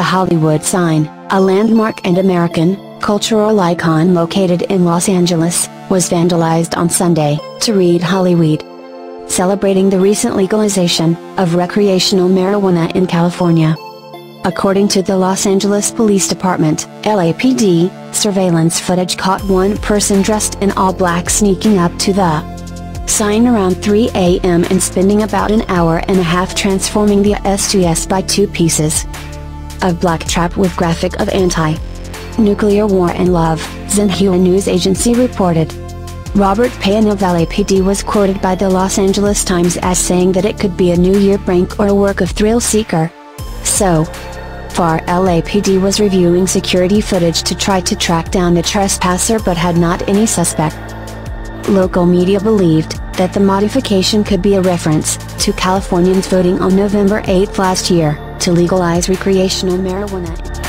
The Hollywood sign, a landmark and American cultural icon located in Los Angeles, was vandalized on Sunday, to read Hollyweed, celebrating the recent legalization of recreational marijuana in California. According to the Los Angeles Police Department, LAPD, surveillance footage caught one person dressed in all black sneaking up to the sign around 3 a.m. and spending about an hour and a half transforming the S2S by 2 pieces of black trap with graphic of anti-nuclear war and love, Xinhua news agency reported. Robert Payne of LAPD was quoted by the Los Angeles Times as saying that it could be a New Year prank or a work of thrill seeker. So far, LAPD was reviewing security footage to try to track down the trespasser but had not any suspect. Local media believed that the modification could be a reference to Californians voting on November 8 last year to legalize recreational marijuana.